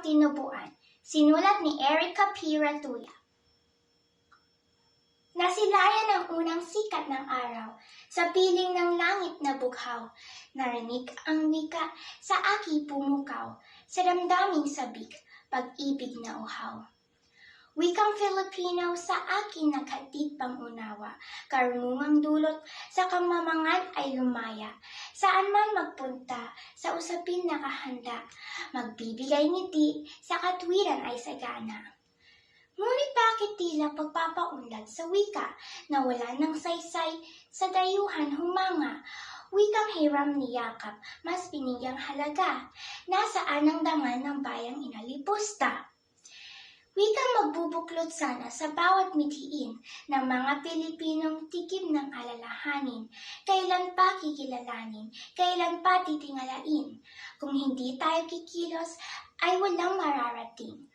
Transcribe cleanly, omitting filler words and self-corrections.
Wikang Tinubuan, sinulat ni Erica P. Ratulla. Nasilayan ang unang sikat ng araw, sa piling ng langit na bughaw. Narinig ang wika, sa aki pumukaw, sa damdaming sabik, pag-ibig na uhaw. Wikang Filipino sa akin naghatid pangunawa, karunungang dulot sa kamamangan ay lumaya. Saan man magpunta, sa usapin nakahanda, magbibigay ngiti, sa katwiran ay sagana. Ngunit bakit tila pagpapaunlad sa wika, na wala ng saysay, sa dayuhan humanga? Wikang hiram ni yakap, mas binigyang halaga, nasaan ang dangal ng bayang inalipusta? Wikang magbubuklod sana sa bawat mithiin ng mga Pilipinong tikim ng alalahanin. Kailan pa kikilalanin, kailan pa titingalain? Kung hindi tayo kikilos, ay walang mararating.